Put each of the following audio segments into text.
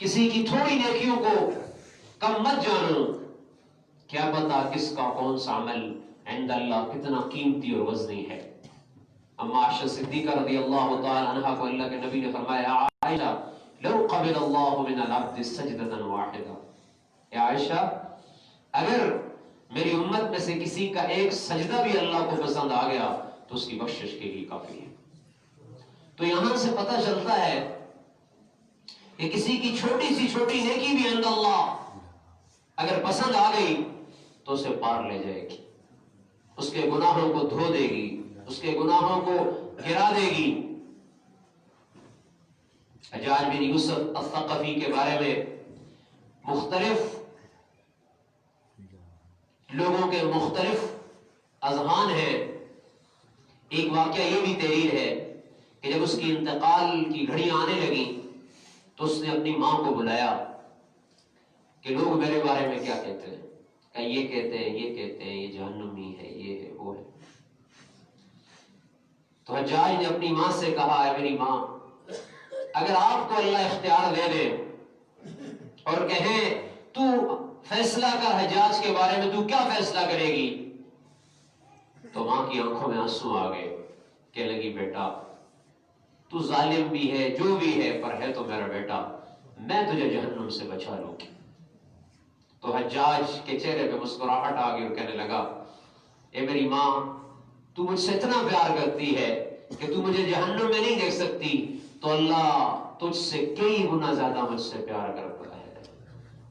کسی کی تھوڑی نیکیوں کو کم مت جانو، کیا پتا کس کا کون سا عمل عند اللہ کتنا قیمتی اور وزنی ہے۔ اما عائشہ صدیقہ رضی اللہ تعالی عنہا کو اللہ کے نبی نے فرمایا، عائشہ لو قبل اللہ من العبد سجدة واحدہ، اے عائشہ اگر میری امت میں سے کسی کا ایک سجدہ بھی اللہ کو پسند آ گیا تو اس کی بخشش کے لیے کافی ہے۔ تو یہاں سے پتہ چلتا ہے کہ کسی کی چھوٹی سی چھوٹی نیکی بھی عند اللہ اگر پسند آ گئی تو اسے پار لے جائے گی، اس کے گناہوں کو دھو دے گی، اس کے گناہوں کو گرا دے گی۔ حجاج بن یوسف الثقفی کے بارے میں مختلف لوگوں کے مختلف اذہان ہیں۔ ایک واقعہ یہ بھی تحریر ہے کہ جب اس کی انتقال کی گھڑیاں آنے لگیں تو اس نے اپنی ماں کو بلایا کہ لوگ میرے بارے میں کیا کہتے ہیں، کہ یہ کہتے ہیں، یہ کہتے ہیں، یہ جہنمی ہے، یہ ہے، وہ ہے۔ تو حجاج نے اپنی ماں سے کہا، اے میری ماں، اگر آپ کو اللہ اختیار دے دے اور کہیں تو فیصلہ کر حجاج کے بارے میں، تو کیا فیصلہ کرے گی؟ تو ماں کی آنکھوں میں آنسو آ گئے، کہنے لگی بیٹا تو ظالم بھی ہے، جو بھی ہے، پر ہے تو میرا بیٹا، میں تجھے جہنم سے بچا لوں گی۔ تو حجاج کے چہرے پہ مسکراہٹ آ گئی اور کہنے لگا، اے میری ماں، تو مجھ سے اتنا پیار کرتی ہے کہ تو مجھے جہنم میں نہیں دیکھ سکتی، تو اللہ تجھ سے کئی گنا زیادہ مجھ سے پیار کرتا ہے،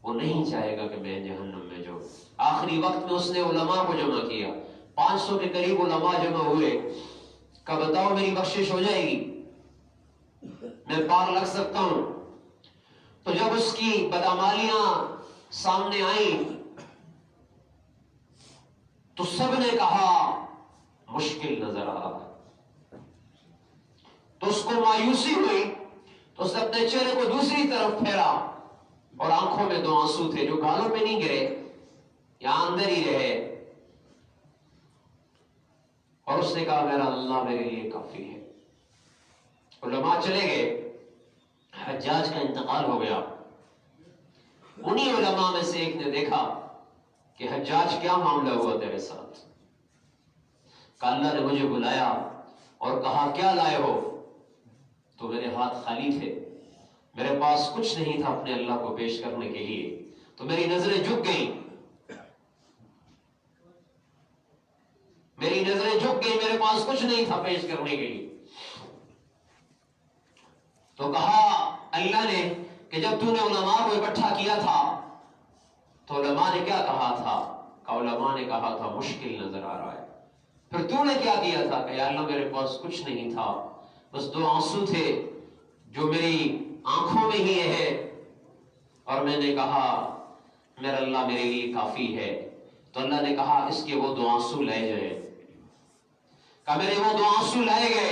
وہ نہیں چاہے گا کہ میں جہنم میں جاؤں۔ آخری وقت میں اس نے علماء کو جمع کیا، 500 کے قریب علماء جمع ہوئے، کہ بتاؤ میری بخشش ہو جائے گی، میں پار لگ سکتا ہوں؟ تو جب اس کی بدعمالیاں سامنے آئیں تو سب نے کہا مشکل نظر آ رہا ہے۔ تو اس کو مایوسی ہوئی تو اس نے اپنے چہرے کو دوسری طرف پھیرا اور آنکھوں میں 2 آنسو تھے جو گالوں پہ نہیں گرے، یہاں اندر ہی رہے، اور اس نے کہا میرا اللہ میرے لیے کافی ہے۔ علماء چلے گئے، حجاج کا انتقال ہو گیا۔ انہی علماء میں سے ایک نے دیکھا کہ حجاج کیا معاملہ ہوا تیرے ساتھ؟ کہ اللہ نے مجھے بلایا اور کہا کیا لائے ہو؟ تو میرے ہاتھ خالی تھے، میرے پاس کچھ نہیں تھا اپنے اللہ کو پیش کرنے کے لیے، تو میری نظریں جھک گئیں، میرے پاس کچھ نہیں تھا پیش کرنے کے لیے۔ تو کہا اللہ نے کہ جب تو نے علماء کو اکٹھا کیا تھا تو علماء نے کیا کہا تھا؟ کہ علماء نے کہا تھا مشکل نظر آ رہا ہے۔ پھر تو نے کیا کیا تھا؟ کہ یا اللہ میرے پاس کچھ نہیں تھا، بس 2 آنسو تھے جو میری آنکھوں میں ہی ہے، اور میں نے کہا میرا اللہ میرے لیے کافی ہے۔ تو اللہ نے کہا اس کے وہ 2 آنسو لائے جائیں۔ کہ میرے وہ 2 آنسو لائے گئے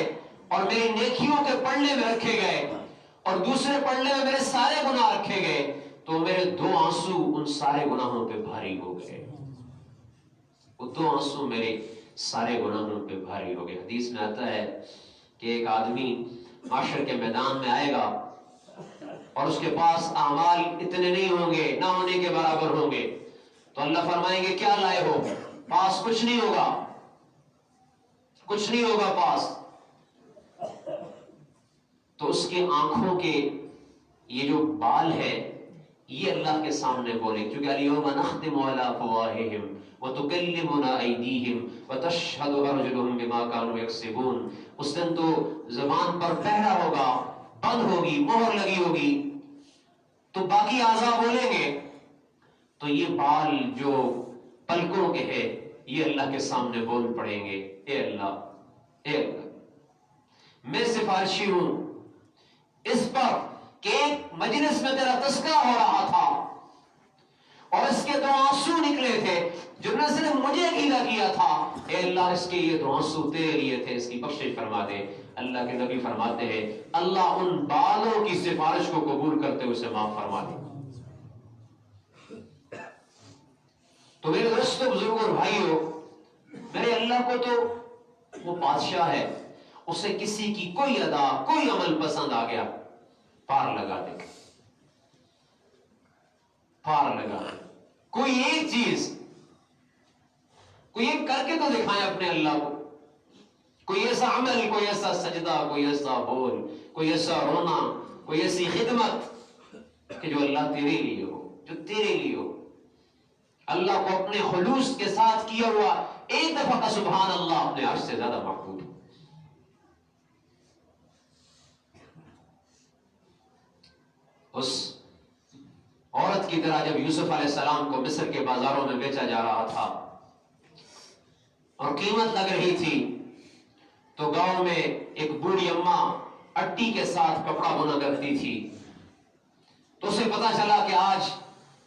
اور میری نیکیوں کے پڑھنے میں رکھے گئے اور دوسرے پڑھنے میں میرے سارے گناہ رکھے گئے، تو میرے 2 آنسو ان سارے گناہوں پہ بھاری ہو گئے، وہ 2 آنسو میرے سارے گناہوں پہ بھاری ہو گئے۔ حدیث میں آتا ہے کہ ایک آدمی معاشر کے میدان میں آئے گا اور اس کے پاس اعمال اتنے نہیں ہوں گے، نہ ہونے کے برابر ہوں گے، تو اللہ فرمائیں گے کیا لائے ہو؟ پاس کچھ نہیں ہوگا، کچھ نہیں ہوگا پاس۔ تو اس کے آنکھوں کے یہ جو بال ہے یہ اللہ کے سامنے بولے، کیونکہ الیوم نختم علی افواہہم وتکلمنا ایدیہم وتشہد ارجلہم بما کانوا یکسبون۔ اس دن تو زبان پر پہرا ہوگا، بند ہوگی، مہر لگی ہوگی، تو باقی اعضاء بولیں گے، تو یہ بال جو پلکوں کے ہیں یہ اللہ کے سامنے بول پڑیں گے، اے اللہ، اے اللہ، میں سفارشی ہوں اس پر کہ ایک مجلس میں تیرا تذکرہ ہو رہا تھا اور اس کے 2 آنسو نکلے تھے جو نے صرف مجھے گیلا کیا تھا، اے اللہ اس کے یہ 2 آنسو تیرے لیے تھے، اس کی بخشش فرما دے۔ اللہ کے نبی فرماتے ہیں اللہ ان بالوں کی سفارش کو قبول کرتے ہوئے اسے معاف فرما دے۔ تو میرے دوستو، بزرگوں اور بھائیوں، میرے اللہ کو تو وہ بادشاہ ہے، اسے کسی کی کوئی ادا، کوئی عمل پسند آ گیا پار لگا دے گا۔ پار لگا. کوئی ایک چیز، کوئی ایک کر کے تو دکھائیں اپنے اللہ کو. کوئی ایسا عمل، کوئی ایسا سجدہ، کوئی ایسا بول، کوئی ایسا رونا، کوئی ایسی خدمت کہ جو اللہ تیرے لیے ہو، جو تیرے لیے ہو. اللہ کو اپنے خلوص کے ساتھ کیا ہوا ایک دفعہ کا سبحان اللہ اپنے عرش سے زیادہ محبوب ہے. اس عورت کی طرح جب یوسف علیہ السلام کو مصر کے بازاروں میں بیچا جا رہا تھا اور قیمت لگ رہی تھی، تو گاؤں میں ایک بوڑھی اماں اٹی کے ساتھ کپڑا بنا کرتی تھی. تو اسے پتا چلا کہ آج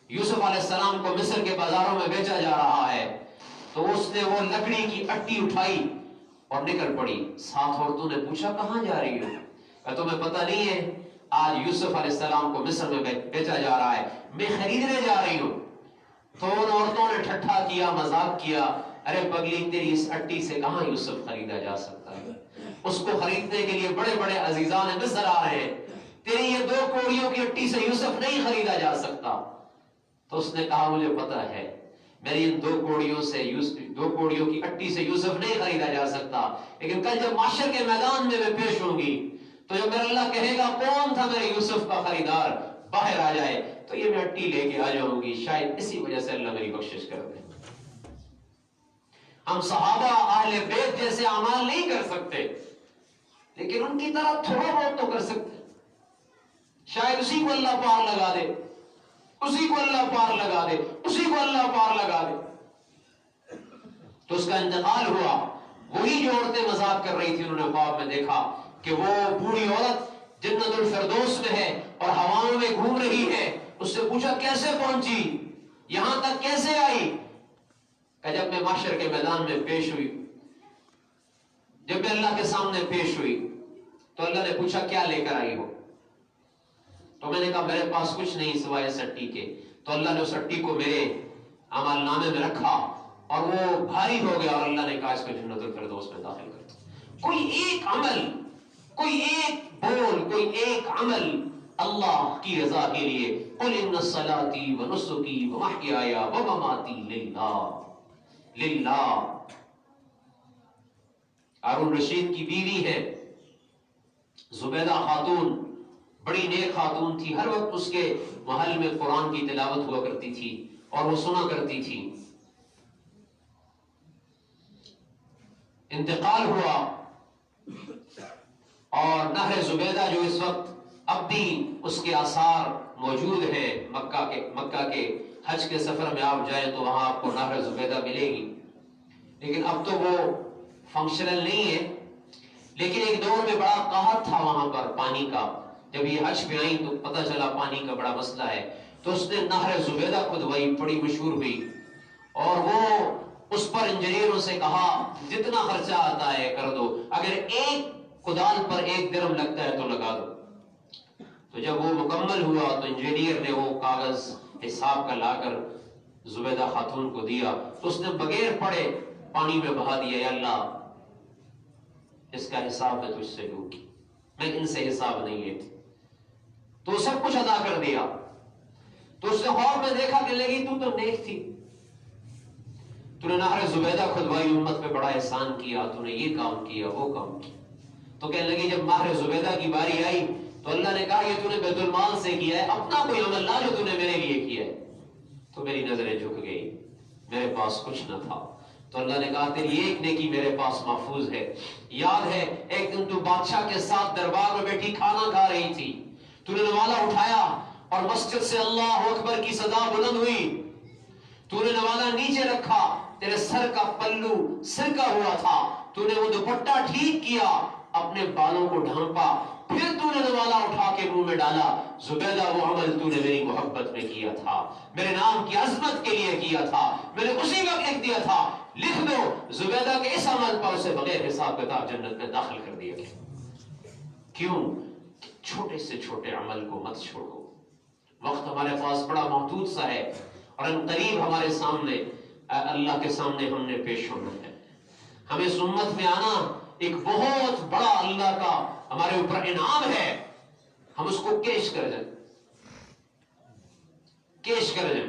یوسف علیہ السلام کو مصر کے بازاروں میں بیچا جا رہا ہے. تو اس نے وہ لکڑی کی اٹی اٹھائی اور نکل پڑی. ساتھ عورتوں نے پوچھا کہاں جا رہی ہو؟ کہ تمہیں پتہ نہیں ہے آج یوسف علیہ السلام کو مصر میں بیچا جا رہا ہے، میں خریدنے جا رہی ہوں. تو ان عورتوں نے ٹھٹھا کیا، مذاق کیا، ارے پگلی تیری اس اٹی سے کہاں یوسف خریدا جا سکتا ہے؟ اس کو خریدنے کے لیے بڑے بڑے عزیزان مصر آ رہے ہیں، تیری یہ 2 کوڑیوں کی اٹی سے یوسف نہیں خریدا جا سکتا. تو اس نے کہا مجھے پتا ہے میری ان 2 کوڑیوں کی اٹی سے یوسف نہیں خریدا جا سکتا، لیکن کل جب معاشر کے میدان میں پیش ہوں گی تو جب میرا اللہ کہے گا کون تھا میرے یوسف کا خریدار، باہر آ جائے تو یہ میں اٹی لے کے آ جاؤں گی. شاید اسی وجہ سے اللہ میری بخشش کر دے. ہم صحابہ اہل بیت جیسے اعمال نہیں کر سکتے، لیکن ان کی طرح تھوڑا بہت تو کر سکتے. شاید اسی کو اللہ پار لگا دے، اسی کو اللہ پار لگا دے، اسی کو اللہ پار لگا دے. تو اس کا انتقال ہوا. وہی جو عورتیں مذاق کر رہی تھی انہوں نے خواب میں دیکھا کہ وہ بوڑھی عورت جنت الفردوس میں ہے اور ہواؤں میں گھوم رہی ہے. اس سے پوچھا کیسے پہنچی، یہاں تک کیسے آئی؟ کہ جب میں معاشر کے میدان میں پیش ہوئی، جب میں اللہ کے سامنے پیش ہوئی تو اللہ نے پوچھا کیا لے کر آئی ہو؟ تو میں نے کہا میرے پاس کچھ نہیں سوائے اس اٹی کے. تو اللہ نے اس اٹی کو میرے عمل نامے میں رکھا اور وہ بھاری ہو گیا اور اللہ نے کہا اس کو جنت الفردوس میں داخل کر دو. کوئی ایک عمل، کوئی ایک بول، کوئی ایک عمل اللہ کی رضا کے لیے. قل ان صلاتي ونسكي ومحياي ومماتي للہ. ہارون رشید کی بیوی ہے زبیدہ خاتون، بڑی نیک خاتون تھی. ہر وقت اس کے محل میں قرآن کی تلاوت ہوا کرتی تھی اور وہ سنا کرتی تھی. انتقال ہوا اور نہر زبیدہ جو اس وقت اب بھی اس کے آثار موجود ہیں، مکہ کے حج کے سفر میں آپ جائیں تو وہاں آپ کو نہر زبیدہ ملے گی، لیکن اب تو وہ فنکشنل نہیں ہے. لیکن ایک دور میں بڑا قحط تھا وہاں پر پانی کا. جب یہ حج پہ آئیں تو پتہ چلا پانی کا بڑا مسئلہ ہے. تو اس نے نہر زبیدہ کھدوائی، بڑی مشہور ہوئی، اور وہ اس پر انجینئروں سے کہا جتنا خرچہ آتا ہے کر دو، اگر ایک کدال پر 1 درہم لگتا ہے تو لگا دو. تو جب وہ مکمل ہوا تو انجینئر نے وہ کاغذ حساب کا لا کر زبیدہ خاتون کو دیا. تو اس نے بغیر پڑھے پانی میں بہا دیا، یا اللہ اس کا حساب میں تجھ سے لوں گی، میں ان سے حساب نہیں لیتی. تو سب کچھ ادا کر دیا. تو اس نے خواب میں دیکھا کہ لگی تو نیک تھی، تو نے نہر زبیدہ کھدوائی، امت پہ بڑا احسان کیا، تو نے یہ کام کیا وہ کام کیا. تو کہنے لگی جب نہر زبیدہ کی باری آئی تو اللہ نے کہا یہ تو نے بیت المال سے کیا ہے، اپنا کوئی عمل لا جو تو نے میرے لیے کیا ہے. تو میری نظریں جھک گئی، میرے پاس کچھ نہ تھا. تو اللہ نے کہا تیری ایک نیکی میرے پاس محفوظ ہے. یاد ہے ایک دن تو بادشاہ کے ساتھ دربار میں بیٹھی کھانا کھا رہی تھی، تو نے نوالہ اٹھایا اور مسجد سے اللہ اکبر کی صدا بلند ہوئی. تو نے نوالہ نیچے رکھا، تیرے سر کا پلو سرکا ہوا تھا، تو نے وہ دوپٹہ ٹھیک کیا، اپنے بالوں کو ڈھانپا، پھر تو نے نوالہ اٹھا کے منہ میں ڈالا. زبیدہ وہ عمل تو نے میری محبت میں کیا تھا، میرے نام کی عظمت کے لیے کیا تھا، میں نے اسی وقت لکھ دیا تھا. لکھ دو زبیدہ کے اس عمل پر اسے بغیر حساب کتاب جنت میں داخل کر دیا گیا. کیوں؟ چھوٹے سے چھوٹے عمل کو مت چھوڑو. وقت ہمارے پاس بڑا محدود سا ہے اور ان قریب ہمارے سامنے اللہ کے سامنے ہم نے پیش ہونا ہے. ہمیں اس امت میں آنا ایک بہت بڑا اللہ کا ہمارے اوپر انعام ہے، ہم اس کو کیش کر جائیں. کیش کر جائیں.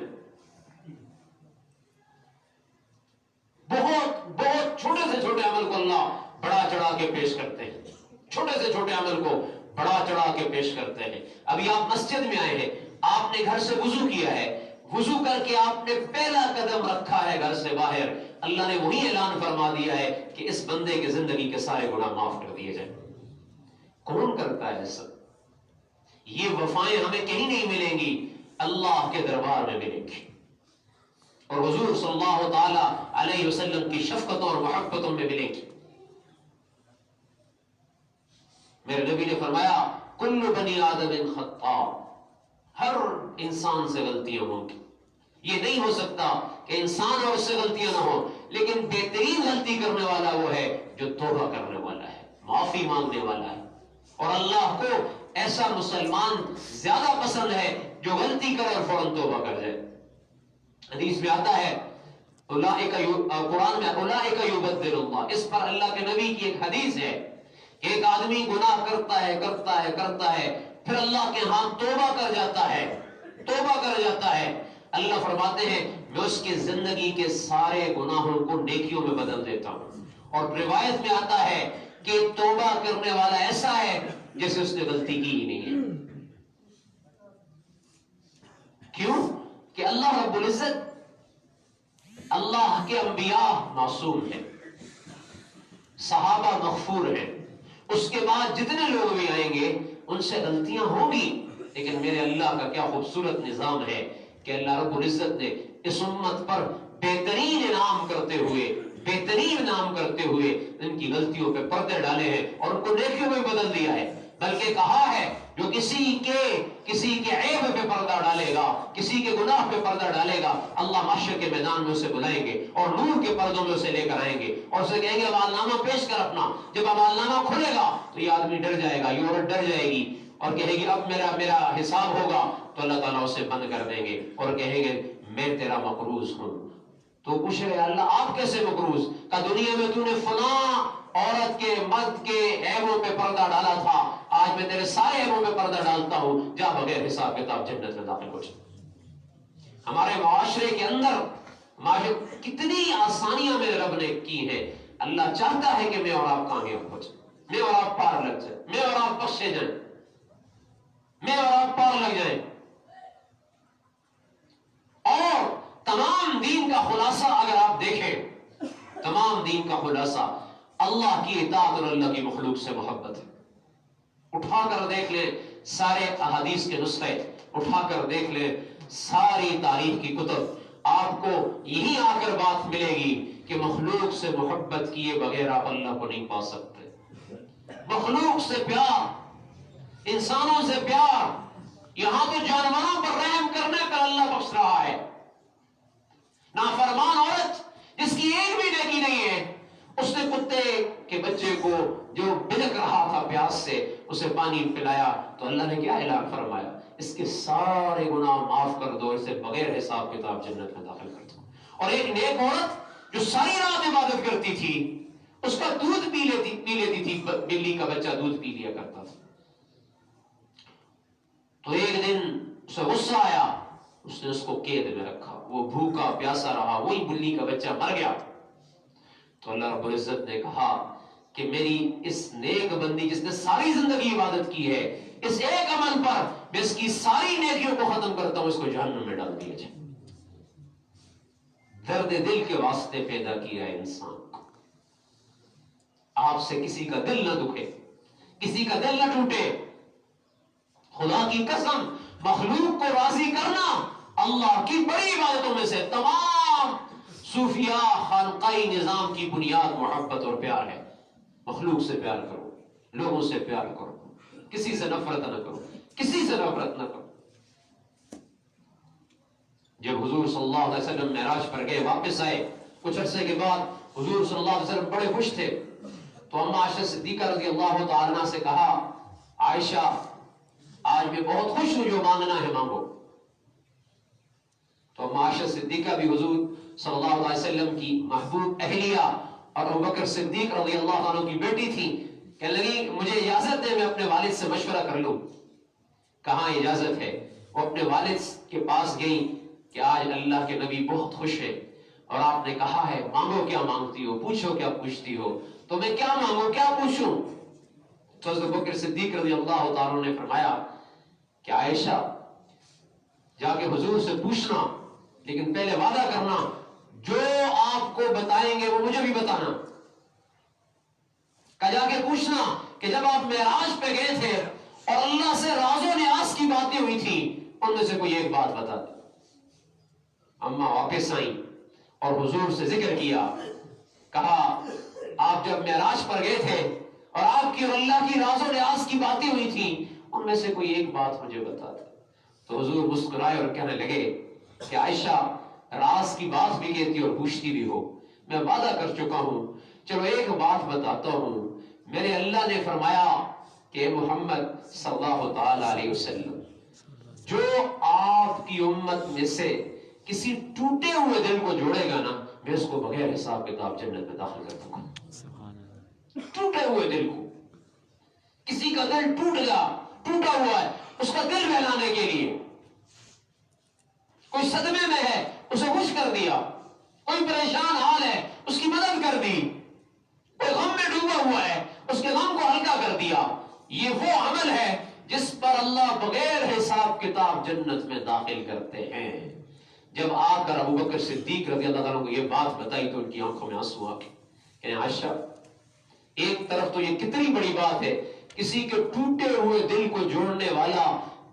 بہت بہت چھوٹے سے چھوٹے عمل کو اللہ بڑا چڑھا کے پیش کرتے ہیں. چھوٹے سے چھوٹے عمل کو بڑا چڑھا کے پیش کرتے ہیں. ابھی آپ مسجد میں آئے ہیں, آپ نے گھر سے وضو کیا ہے, وضو کر کے آپ نے پہلا قدم رکھا ہے گھر سے باہر, اللہ نے وہی اعلان فرما دیا ہے کہ اس بندے کی زندگی کے سارے گناہ معاف کر دیے جائیں. کون کرتا ہے ایسا؟ یہ وفائیں ہمیں کہیں نہیں ملیں گی, اللہ کے دربار میں ملیں گی, اور حضور صلی اللہ تعالی علیہ وسلم کی شفقتوں اور محبتوں میں ملیں گی. میرے نبی نے فرمایا کل بنی آدم خطاء, ہر انسان سے غلطیاں ہوں گی. یہ نہیں ہو سکتا کہ انسان اور اس سے غلطیاں نہ ہوں, لیکن بہترین غلطی کرنے والا وہ ہے جو توبہ کرنے والا ہے, معافی مانگنے والا ہے. اور اللہ کو ایسا مسلمان زیادہ پسند ہے جو غلطی کرے اور فوراً توبہ کر جائے. حدیث میں آتا ہے قرآن میں اولئک یبدل اللہ, اس پر اللہ کے نبی کی ایک حدیث ہے کہ ایک آدمی گناہ کرتا ہے کرتا ہے کرتا ہے, پھر اللہ کے ہاں توبہ کر جاتا ہے, توبہ کر جاتا ہے. اللہ فرماتے ہیں میں اس کی زندگی کے سارے گناہوں کو نیکیوں میں بدل دیتا ہوں. اور روایت میں آتا ہے کہ توبہ کرنے والا ایسا ہے جیسے اس نے غلطی کی ہی نہیں ہے. کیوں کہ اللہ رب العزت, اللہ کے انبیاء معصوم ہیں, صحابہ مغفور ہیں, اس کے بعد جتنے لوگ بھی آئیں گے ان سے غلطیاں ہوں گی, لیکن میرے اللہ کا کیا خوبصورت نظام ہے کہ اللہ رب العزت نے اس امت پر بہترین انعام کرتے ہوئے, بہترین انعام کرتے ہوئے ان کی غلطیوں پہ پردے ڈالے ہیں اور ان کو نیکیوں میں بدل دیا ہے. بلکہ کہا ہے جو کسی کے عیب پہ پردہ ڈالے گا, کسی کے گناہ پہ پردہ ڈالے گا, اللہ محشر کے میدان میں اسے بلائیں گے اور نور کے پردوں میں اسے لے کر آئیں گے اور اسے کہیں گے امالنامہ پیش کر اپنا. جب امالنامہ کھلے گا تو یہ آدمی ڈر جائے گا, یہ عورت ڈر جائے گی اور کہے گی اب میرا حساب ہوگا, تو اللہ تعالیٰ اسے بند کر دیں گے اور کہیں گے میں تیرا مقروض ہوں. تو پوچھے گا اللہ آپ کیسے مقروض؟ کہ دنیا میں تو نے فلاں عورت کے مرد کے عیبوں پہ پردہ ڈالا تھا, آج میں تیرے سارے عیبوں پہ پردہ ڈالتا ہوں, جا بغیر حساب کتاب جنت میں داخل ہو جائے. ہمارے معاشرے کے اندر کتنی آسانیاں میرے رب نے کی ہیں. اللہ چاہتا ہے کہ میں اور آپ کامیاب ہو جائیں, میں اور آپ پار لگ جائیں, میں اور آپ بخشے جائیں, میں اور آپ پار لگ جائیں. اور تمام دین کا خلاصہ اگر آپ دیکھیں, تمام دین کا خلاصہ اللہ کی اطاعت اور اللہ کی مخلوق سے محبت ہے. اٹھا کر دیکھ لیں سارے احادیث کے نسخے, اٹھا کر دیکھ لیں ساری تاریخ کی کتب, آپ کو یہی آ کر بات ملے گی کہ مخلوق سے محبت کیے بغیر آپ اللہ کو نہیں پا سکتے. مخلوق سے پیار, انسانوں سے پیار, یہاں تو جانوروں پر رحم کرنے پر اللہ بخش رہا ہے. نافرمان عورت جس کی ایک بھی نیکی نہیں ہے, اس نے کتے کے بچے کو جو بلک رہا تھا پیاس سے اسے پانی پلایا, تو اللہ نے کیا اعلان فرمایا, اس کے سارے گناہ معاف کر دو, اسے بغیر حساب کتاب جنت میں داخل کر دو. اور ایک نیک عورت جو ساری رات عبادت کرتی تھی, اس کا دودھ پی لیتی تھی, بلی کا بچہ دودھ پی لیا کرتا تھا. تو ایک دن اسے غصہ آیا, اس نے اس کو قید میں رکھا, وہ بھوکا پیاسا رہا, وہی بلی کا بچہ مر گیا. تو اللہ رب العزت نے کہا کہ میری اس نیک بندی جس نے ساری زندگی عبادت کی ہے, اس ایک عمل پر میں اس کی ساری نیکیوں کو ختم کرتا ہوں, اس کو جہنم میں ڈال دیا جائے. درد دل کے واسطے پیدا کیا ہے انسان کو. آپ سے کسی کا دل نہ دکھے, کسی کا دل نہ ٹوٹے. خدا کی قسم, مخلوق کو راضی کرنا اللہ کی بڑی عبادتوں میں سے. تمام صوفیہ خانقائی نظام کی بنیاد محبت اور پیار ہے. مخلوق سے پیار کرو, لوگوں سے پیار کرو, کسی سے نفرت نہ کرو, کسی سے نفرت نہ کرو. جب حضور صلی اللہ علیہ وسلم معراج پر گئے, واپس آئے, کچھ عرصے کے بعد حضور صلی اللہ علیہ وسلم بڑے خوش تھے. تو اما عائشہ صدیقہ رضی اللہ تعالی عنہ سے کہا, عائشہ آج میں بہت خوش ہوں, جو مانگنا ہے مانگو. تو اما عائشہ صدیقہ بھی حضور صلی اللہ علیہ وسلم کی محبوب اہلیہ اور ابوبکر صدیق رضی اللہ عنہ کی بیٹی تھی, کہنے لگی مجھے اجازت دے میں اپنے والد سے مشورہ کر لوں. کہاں اجازت ہے؟ وہ اپنے والد کے پاس گئی کہ آج اللہ کے نبی بہت خوش ہے اور آپ نے کہا ہے مانگو کیا مانگتی ہو، پوچھو کیا پوچھتی ہو، تو میں کیا مانگوں کیا پوچھوں؟ تو حضرت بکر صدیق رضی اللہ تعالیٰ نے فرمایا کہ عائشہ جا کے حضور سے پوچھنا، لیکن پہلے وعدہ کرنا جو آپ کو بتائیں گے وہ مجھے بھی بتانا۔ کہ جا کے پوچھنا کہ جب آپ معراج پہ گئے تھے اور اللہ سے راز و نیاز کی باتیں ہوئی تھی ان میں سے کوئی ایک بات بتا دیں۔ اماں واپس آئیں اور حضور سے ذکر کیا، کہا آپ جب معراج پر گئے تھے اور آپ کی اور اللہ کی راز و نیاز کی باتیں ہوئی تھی ان میں سے کوئی ایک بات مجھے بتا دیں۔ تو حضور مسکرائے اور کہنے لگے کہ عائشہ راز کی بات بھی کہتی اور پوچھتی بھی ہو، میں وعدہ کر چکا ہوں، چلو ایک بات بتاتا ہوں، میرے اللہ نے فرمایا کہ محمد صلی اللہ تعالی علیہ وسلم جو آپ کی امت میں سے کسی ٹوٹے ہوئے دل کو جوڑے گا نا میں اس کو بغیر حساب کتاب جنت میں داخل کر دوں گا۔ ٹوٹے ہوئے دل کو، کسی کا دل ٹوٹ گیا، ٹوٹا ہوا ہے، اس کا دل بہلانے کے لیے، کوئی صدمے میں ہے اسے خوش کر دیا، کوئی پریشان حال ہے اس کی مدد کر دی، کوئی غم میں ڈوبا ہوا ہے اس کے غم کو ہلکا کر دیا، یہ وہ عمل ہے جس پر اللہ بغیر حساب کتاب جنت میں داخل کرتے ہیں۔ جب آ کر ابو بکر صدیق رضی اللہ عنہ کو یہ بات بتائی تو ان کی آنکھوں میں آنسو آ گئے کہ عائشہ ایک طرف تو یہ کتنی بڑی بات ہے، کسی کے ٹوٹے ہوئے دل کو جوڑنے والا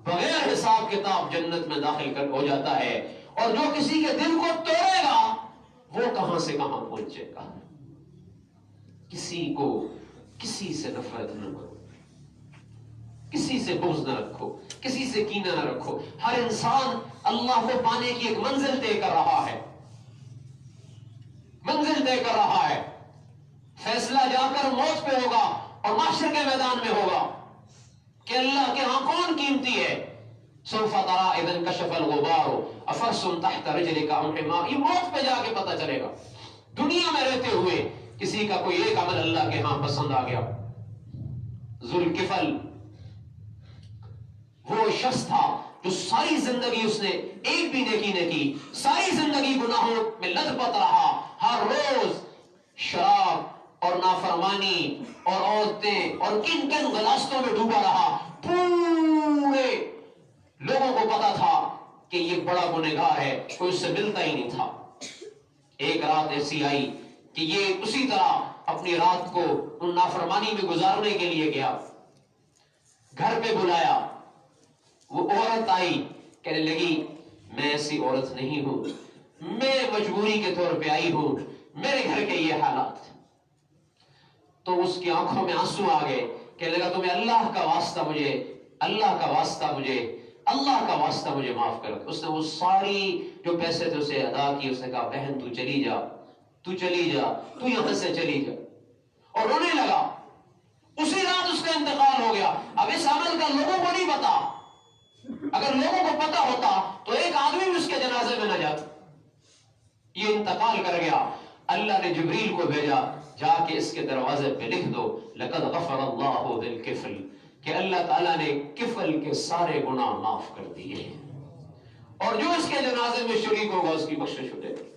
بغیر حساب کتاب جنت میں داخل ہو جاتا ہے، اور جو کسی کے دل کو توڑے گا وہ کہاں سے کہاں پہنچے گا۔ کسی کو کسی سے نفرت نہ کرو، کسی سے بغض نہ رکھو، کسی سے کینہ نہ رکھو۔ ہر انسان اللہ کو پانے کی ایک منزل طے کر رہا ہے، منزل طے کر رہا ہے، فیصلہ جا کر موت پہ ہوگا اور محشر کے میدان میں ہوگا کہ اللہ کے ہاں کون قیمتی ہے۔ سوف ترى اذا انكشف الغبار افرس تحت رجلك ام حمار، یہ موت پہ جا کے پتہ چلے گا۔ دنیا میں رہتے ہوئے کسی کا کوئی ایک عمل اللہ کے ہاں پسند آ گیا۔ ذوالکفل وہ شخص تھا جو ساری زندگی اس نے ایک بھی نیکی نہ کی، ساری زندگی گناہوں میں لت پت رہا، ہر روز شراب اور نافرمانی اور عورتیں اور کن کن غلاستوں میں ڈوبا رہا۔ پورے لوگوں کو پتا تھا کہ یہ بڑا گنہگار ہے، کوئی اس سے ملتا ہی نہیں تھا۔ ایک رات ایسی آئی کہ یہ اسی طرح اپنی رات کو ان نافرمانی میں گزارنے کے لیے گیا، گھر پہ بلایا، وہ عورت آئی، کہنے لگی میں ایسی عورت نہیں ہوں، میں مجبوری کے طور پہ آئی ہوں، میرے گھر کے یہ حالات۔ تو اس کی آنکھوں میں آنسو آ گئے، کہنے لگا تمہیں اللہ کا واسطہ مجھے، اللہ کا واسطہ مجھے، اللہ کا واسطہ مجھے معاف کر۔ اس نے وہ ساری جو پیسے تھے اسے ادا کی، اس نے کہا بہن تو چلی جا، تو چلی جا، تو یہاں سے چلی جا، اور رونے لگا۔ اسی رات اس کا انتقال ہو گیا۔ اب اس عمل کا لوگوں کو نہیں پتا، اگر لوگوں کو پتا ہوتا تو ایک آدمی بھی اس کے جنازے میں نہ جاتا۔ یہ انتقال کر گیا، اللہ نے جبریل کو بھیجا، جا کے اس کے دروازے پہ لکھ دو لقد غفر اللہ ذی الکفل، کہ اللہ تعالیٰ نے کفل کے سارے گناہ معاف کر دیے، اور جو اس کے جنازے میں شریک ہوگا اس کی بخشش ہو جائے گی۔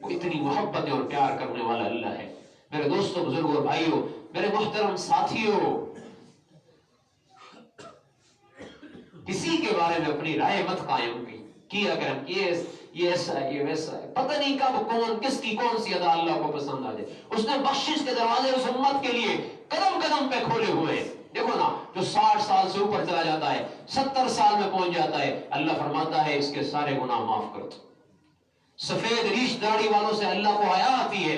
وہ اتنی محبت اور پیار کرنے والا اللہ ہے۔ میرے دوستوں، بزرگوں اور بھائیوں، میرے محترم ساتھیوں، کسی کے بارے میں اپنی رائے مت قائم کیا کریں کہ یہ ایسا ہے، یہ ویسا ہے، پتہ نہیں کب کون کس کی کون سی ادا اللہ کو پسند آ جائے۔ اس نے بخشش کے دروازے اس امت کے لیے قدم قدم پہ کھولے ہوئے ہیں۔ دیکھو نا، جو 60 سال سے اوپر چلا جاتا ہے، 70 سال میں پہنچ جاتا ہے، اللہ فرماتا ہے اس کے سارے گناہ معاف کر دو۔ سفید ریش داڑھی والوں سے اللہ کو حیا آتی ہے،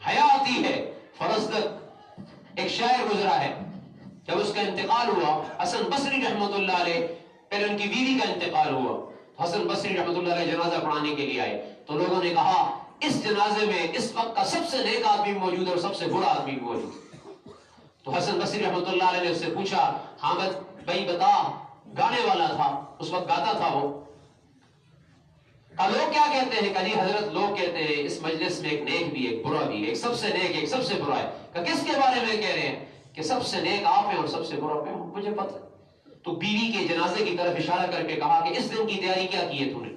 حیا آتی ہے۔ فرزدق ایک شاعر گزرا ہے، جب اس کا انتقال ہوا، حسن بصری رحمۃ اللہ علیہ، پہلے ان کی بیوی کا انتقال ہوا، حسن بصری رحمۃ اللہ علیہ جنازہ پڑھانے کے لیے آئے، تو لوگوں نے کہا اس جنازے میں اس وقت کا سب سے نیک آدمی موجود ہے اور سب سے برا آدمی موجود ہے۔ تو حسن بصری رحمۃ اللہ علیہ نے اس سے پوچھا، حامد بھائی بتا، گانے والا تھا اس وقت، گاتا تھا وہ، لوگ کیا کہتے ہیں؟ کہ جی حضرت لوگ کہتے ہیں اس مجلس میں ایک نیک بھی ایک برا بھی، ایک سب سے نیک ایک سب سے برا ہے۔ کہ کس کے بارے میں کہہ رہے ہیں؟ کہ سب سے نیک آپ ہیں اور سب سے برا میں ہوں، مجھے پتہ۔ تو بیوی کے جنازے کی طرف اشارہ کر کے کہا کہ اس دن کی تیاری کیا کی ہے تو نے؟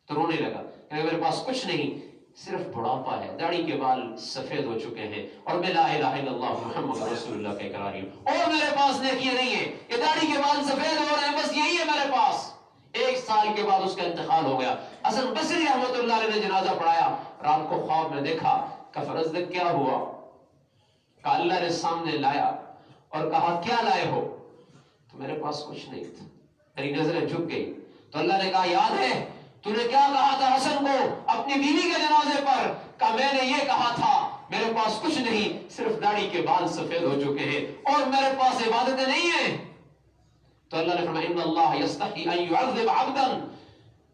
تو رونے لگا کہ میرے پاس کچھ نہیں، صرف بڑھاپا ہے، داڑھی کے بال سفید ہو چکے ہیں، اور میں لا الہ الا اللہ محمد رسول اللہ کا اقراری ہوں، اور میرے پاس نیکیاں نہیں ہیں، یہ داڑھی کے بال سفید ہو رہے ہیں، بس یہی ہے میرے پاس۔ 1 سال کے بعد اس کا انتقال ہو گیا۔ حسن بصری رحمۃ اللہ علیہ نے جنازہ پڑھایا، رات کو خواب میں دیکھا کہ فرزدق کیا ہوا؟ کہ اللہ نے سامنے لایا اور کہا کیا لائے ہو؟ تو میرے پاس کچھ نہیں تھا، میری نظریں جھک گئی۔ تو اللہ نے کہا یاد ہے تو نے کیا کہا تھا حسن کو اپنی بیوی کے جنازے پر؟ کہ میں نے یہ کہا تھا میرے پاس کچھ نہیں، صرف داڑھی کے بال سفید ہو چکے ہیں اور میرے پاس عبادتیں نہیں ہیں۔ تو اللہ نے فرمایا ان اللہ یستحی ان یعذب عبدا،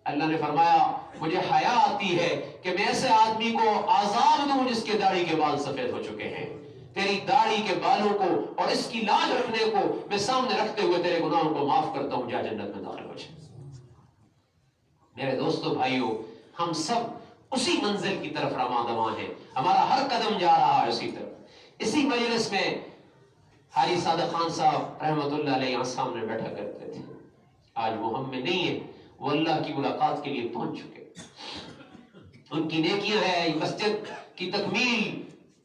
اللہ نے فرمایا مجھے حیا آتی ہے کہ میں ایسے آدمی کو عذاب دوں جس کے داڑھی کے بال سفید ہو چکے ہیں۔ تیری داڑھی کے بالوں کو اور اس کی لاج رکھنے کو میں سامنے رکھتے ہوئے تیرے گناہوں کو معاف کرتا ہوں، جا جنت میں داخل ہو جائے۔ میرے دوستو بھائیو، ہم سب اسی منزل کی طرف رواں دواں ہیں، ہمارا ہر قدم جا رہا ہے اسی طرف۔ اسی مجلس میں حاجی صادق خان صاحب رحمۃ اللہ علیہ یہاں سامنے بیٹھا کرتے تھے، آج وہ ہم میں نہیں ہے، وہ اللہ کی ملاقات کے لیے پہنچ چکے۔ ان کی نیکیاں ہے، مسجد کی تکمیل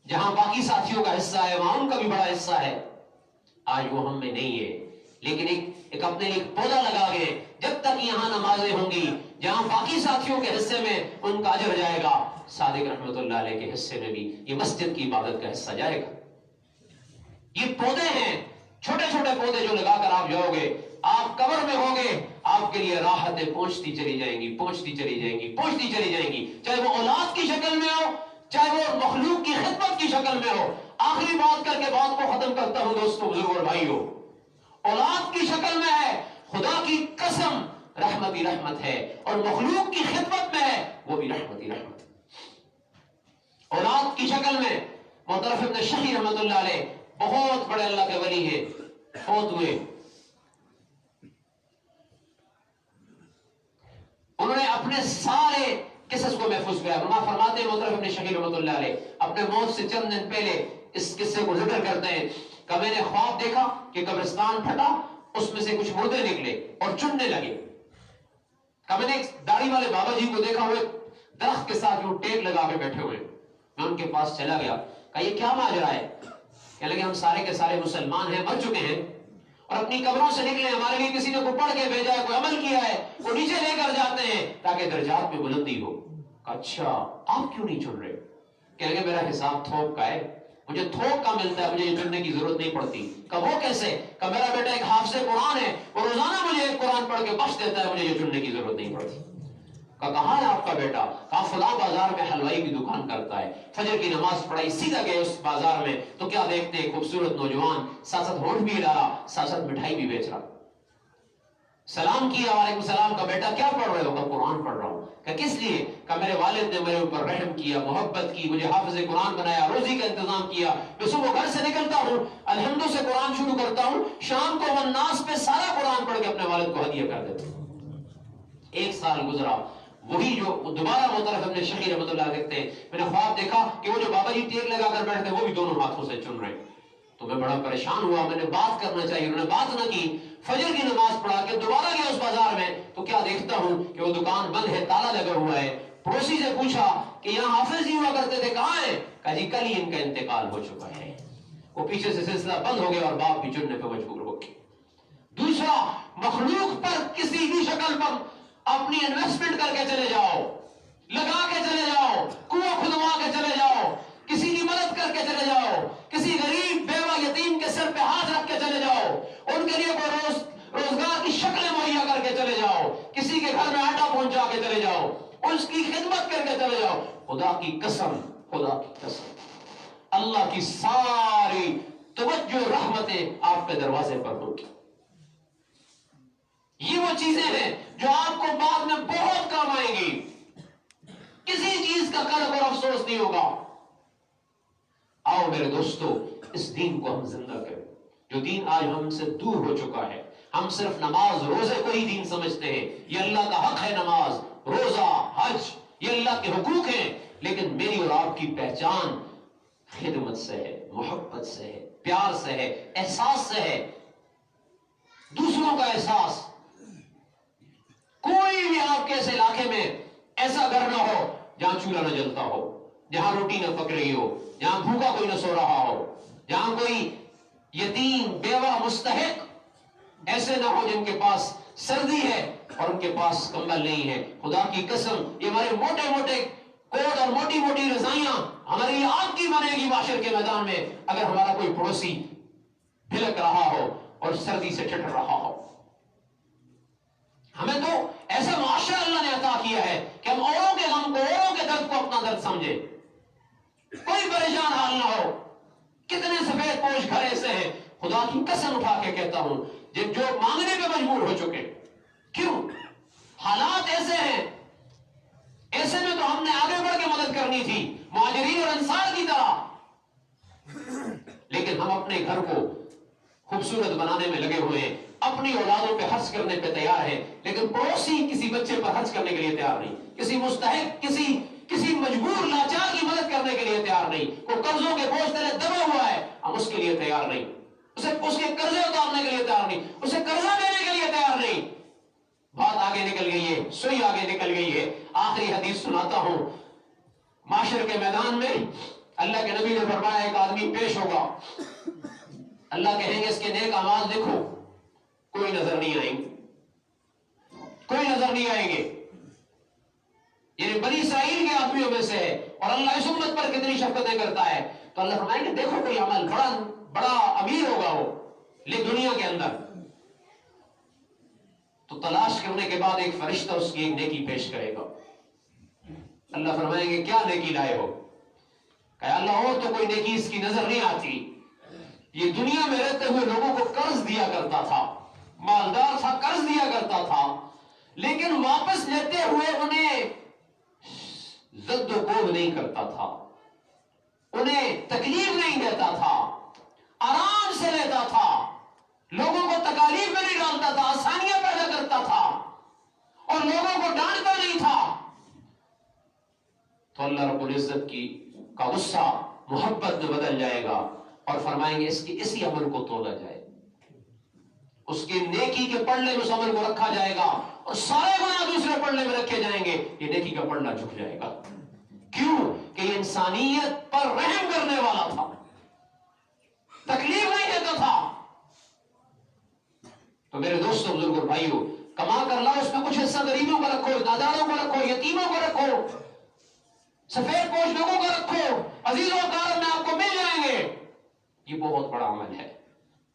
جہاں باقی ساتھیوں کا حصہ ہے وہاں ان کا بھی بڑا حصہ ہے، آج وہ ہم میں نہیں ہے، لیکن ایک اپنے لیے پودا لگا گئے، جب تک یہاں نمازیں ہوں گی جہاں باقی ساتھیوں کے حصے میں ان کا اجر جائے گا، صادق رحمۃ اللہ علیہ کے حصے میں بھی یہ مسجد کی عبادت کا حصہ جائے گا۔ یہ پودے ہیں، چھوٹے چھوٹے پودے جو لگا کر آپ جاؤ گے، آپ قبر میں ہوگے، آپ کے لیے راحتیں پہنچتی چلی جائیں گی، پہنچتی چلی جائیں گی، پہنچتی چلی جائیں گی، چاہے وہ اولاد کی شکل میں ہو، چاہے وہ مخلوق کی خدمت کی شکل میں ہو۔ آخری بات کر کے بات کو ختم کرتا ہوں دوستو، بزرگوں اور بھائیوں، اولاد کی شکل میں ہے، خدا کی قسم رحمت ہی رحمت ہے، اور مخلوق کی خدمت میں ہے، وہ بھی رحمت ہی رحمت ہے۔ اولاد کی شکل میں معترف ابن شقی رحمت اللہ علیہ بہت بڑے اللہ کے ولی ہیں، فوت ہوئے۔ انہوں نے اپنے سارے قصص کو محفوظ کیا۔ فرماتے ہیں معترف ابن شقی رحمت اللہ علیہ اپنے موت سے چند دن پہلے اس قصے کو ذکر کرتے ہیں کہ میں نے خواب دیکھا کہ قبرستان پھٹا، اس میں سے کچھ مردے نکلے اور چننے لگے۔ کہ میں نے ایک داڑھی والے بابا جی کو دیکھا ہوئے درخت کے ساتھ وہ ٹیک لگا کے بیٹھے ہوئے، میں ان کے پاس چلا گیا، کہ یہ کیا ماجرا ہے؟ کہنے لگے ہم سارے کے سارے مسلمان ہیں، مر چکے ہیں اور اپنی قبروں سے نکلے، ہمارے لیے کسی نے کوئی پڑھ کے بھیجا ہے، کوئی عمل کیا ہے، وہ نیچے لے کر جاتے ہیں تاکہ درجات میں بلندی ہو۔ اچھا آپ کیوں نہیں چن رہے؟ کہنے لگے میرا حساب تھوک کا ہے، مجھے تھوک کا ملتا ہے، مجھے یہ چننے کی ضرورت نہیں پڑتی۔ کہ وہ کیسے؟ کہ میرا بیٹا ایک حافظ قرآن ہے، وہ روزانہ مجھے ایک قرآن پڑھ کے بخش دیتا ہے، مجھے یہ چننے کی ضرورت نہیں پڑتی۔ کہ کہاں ہے آپ کا بیٹا؟ کہا فلاں بازار میں حلوائی کی دکان کرتا ہے، فجر کی نماز پڑھائی، سیدھا گئے اس بازار میں تو کیا دیکھتے ہیں خوبصورت نوجوان، ساتھ ساتھ ہونٹ بھی ہلا رہا، ساتھ ساتھ مٹھائی بھی بیچ رہا۔ سلام کیا، وعلیکم السلام، کا بیٹا کیا پڑھ رہے ہو؟ کہ قرآن پڑھ رہا ہوں۔ کہ کس لیے؟ کہ میرے والد نے میرے اوپر رحم کیا، محبت کی، مجھے حافظ قرآن بنایا، روزی کا انتظام کیا، میں صبح گھر سے نکلتا ہوں الحمد سے قرآن شروع کرتا ہوں، شام کو والناس پہ سارا قرآن پڑھ کے اپنے والد کو ہدیہ کر دیتا ہوں۔ 1 سال گزرا، وہی جو دوبارہ معترف ابن شقی رحمۃ اللہ دیکھتے ہیں، میں نے خواب دیکھا کہ وہ جو بابا جی ٹیک لگا کر بیٹھتے وہ بھی دونوں ہاتھوں سے چن رہے ہیں۔ تو میں بڑا پریشان ہوا، میں نے بات کرنا چاہیے، انہوں نے بات نہ کی۔ فجر کی نماز پڑھا کے دوبارہ گیا اس بازار میں تو کیا دیکھتا ہوں کہ وہ دکان بند ہے، تالا لگا ہوا ہے۔ پڑوسی سے پوچھا کہ یہاں حافظ جی ہوا کرتے تھے، کہاں ہیں؟ کہا جی کل ہی ان کا انتقال ہو چکا ہے۔ وہ پیچھے سے سلسلہ بند ہو گیا اور باپ بھی چننے پہ مجبور ہو گئے۔ دوسرا، مخلوق پر کسی بھی شکل پر اپنی انویسٹمنٹ کر کے چلے جاؤ، لگا کے چلے جاؤ، کنواں کھدوا کے چلے جاؤ، کسی کی مدد کر کے چلے جاؤ، کسی غریب بیوہ یتیم کے سر پہ ہاتھ رکھ کے چلے جاؤ، ان کے لیے کوئی روزگار کی شکلیں مہیا کر کے چلے جاؤ، کسی کے گھر میں آٹا پہنچا کے چلے جاؤ، اس کی خدمت کر کے چلے جاؤ، خدا کی قسم، خدا کی قسم، اللہ کی ساری توجہ رحمتیں آپ کے دروازے پر ہوگی۔ یہ وہ چیزیں ہیں جو آپ کو بعد میں بہت کام آئیں گی، کسی چیز کا قلب اور افسوس نہیں ہوگا۔ آؤ میرے دوستو، اس دین کو ہم زندہ کریں، جو دین آج ہم سے دور ہو چکا ہے۔ ہم صرف نماز روزے کو ہی دین سمجھتے ہیں، یہ اللہ کا حق ہے، نماز روزہ حج یہ اللہ کے حقوق ہیں، لیکن میری اور آپ کی پہچان خدمت سے ہے، محبت سے ہے، پیار سے ہے، احساس سے ہے، دوسروں کا احساس. کوئی بھی آپ کے اس علاقے میں ایسا گھر نہ ہو جہاں چولہا نہ جلتا ہو، جہاں روٹی نہ پک رہی ہو، جہاں بھوکا کوئی نہ سو رہا ہو، جہاں کوئی یتیم بیوہ مستحق ایسے نہ ہو جن کے پاس سردی ہے اور ان کے پاس کمبل نہیں ہے. خدا کی قسم یہ ہمارے موٹے موٹے کوٹ اور موٹی موٹی رضائیاں ہماری آگ کی بنے گی معاشر کے میدان میں اگر ہمارا کوئی پڑوسی بھلک رہا ہو اور سردی سے ٹھٹر رہا ہو. ہمیں تو ایسا معاشرہ اللہ نے عطا کیا ہے کہ ہم اوروں کے غم کو، اوروں کے درد کو اپنا درد سمجھے، کوئی پریشان حال نہ ہو. کتنے سفید پوش گھر ایسے ہیں، خدا کی قسم اٹھا کے کہتا ہوں، جو مانگنے پہ مجبور ہو چکے. کیوں؟ حالات ایسے ہیں. ایسے میں تو ہم نے آگے بڑھ کے مدد کرنی تھی مہاجرین اور انصار کی طرح، لیکن ہم اپنے گھر کو خوبصورت بنانے میں لگے ہوئے ہیں، اپنی اولادوں پہ خرچ کرنے پہ تیار ہے، لیکن پڑوسی کسی بچے پر خرچ کرنے کے لیے تیار نہیں، کسی مستحق، کسی مجبور لاچار کی مدد کرنے کے لیے تیار نہیں. کوئی قرضوں کے بوجھ تلے دبا ہوا ہے، ہم اس کے لیے تیار نہیں، اس کے قرضے اتارنے کے لیے تیار نہیں، اسے قرضہ دینے کے لیے تیار نہیں. بات آگے نکل گئی ہے، سوئی آگے نکل گئی ہے. آخری حدیث سناتا ہوں. معاشر کے میدان میں اللہ کے نبی نے فرمایا ایک آدمی پیش ہوگا، اللہ کہیں گے اس کے نیک اعمال دیکھو، کوئی نظر نہیں آئیں گے، کوئی نظر نہیں آئیں گے. یعنی بنی اسرائیل کے آدمیوں میں سے ہے اور اللہ اس امت پر کتنی شفقتیں کرتا ہے. تو اللہ فرمائیں گے دیکھو کوئی عمل بڑا امیر ہوگا وہ لے دنیا کے اندر. تو تلاش کرنے کے بعد ایک فرشتہ اس کی ایک نیکی پیش کرے گا. اللہ فرمائیں گے کیا نیکی لائے ہو؟ کہ اللہ اور تو کوئی نیکی اس کی نظر نہیں آتی. یہ دنیا میں رہتے ہوئے لوگوں کو قرض دیا کرتا تھا، مالدار تھا، قرض دیا کرتا تھا، لیکن واپس لیتے ہوئے انہیں زد و کوب نہیں کرتا تھا، انہیں تکلیف نہیں دیتا تھا، آرام سے لیتا تھا، لوگوں کو تکالیف میں نہیں ڈالتا تھا، آسانیاں پیدا کرتا تھا اور لوگوں کو ڈانٹتا نہیں تھا. تو اللہ رب العزت کا غصہ محبت میں بدل جائے گا اور فرمائیں گے اس کی اسی عمل کو تولا جائے، اس کی نیکی کے پلڑے میں اس عمل کو رکھا جائے گا اور سارے گناہ دوسرے پلڑے میں رکھے جائیں گے. یہ نیکی کا پلڑا جھک جائے گا. کیوں؟ کہ یہ انسانیت پر رحم کرنے والا تھا، تکلیف نہیں دیتا تھا. تو میرے دوستوں، بزرگوں، بھائیوں، کما کر لاؤ، اس میں کچھ حصہ غریبوں کا رکھو، ناداروں کو رکھو، یتیموں کو رکھو، سفید پوش لوگوں کو رکھو، عزیز و اقارب میں آپ کو مل جائیں گے. یہ بہت بڑا عمل ہے.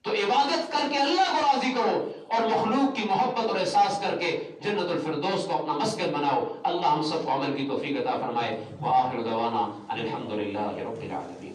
تو عبادت کر کے اللہ کو راضی کرو اور مخلوق کی محبت اور احساس کر کے جنت الفردوس کو اپنا مسکن بناؤ. اللہ ہم سب کو عمل کی توفیق عطا فرمائے. وآخر دعوانا ان الحمد للہ رب العالمین.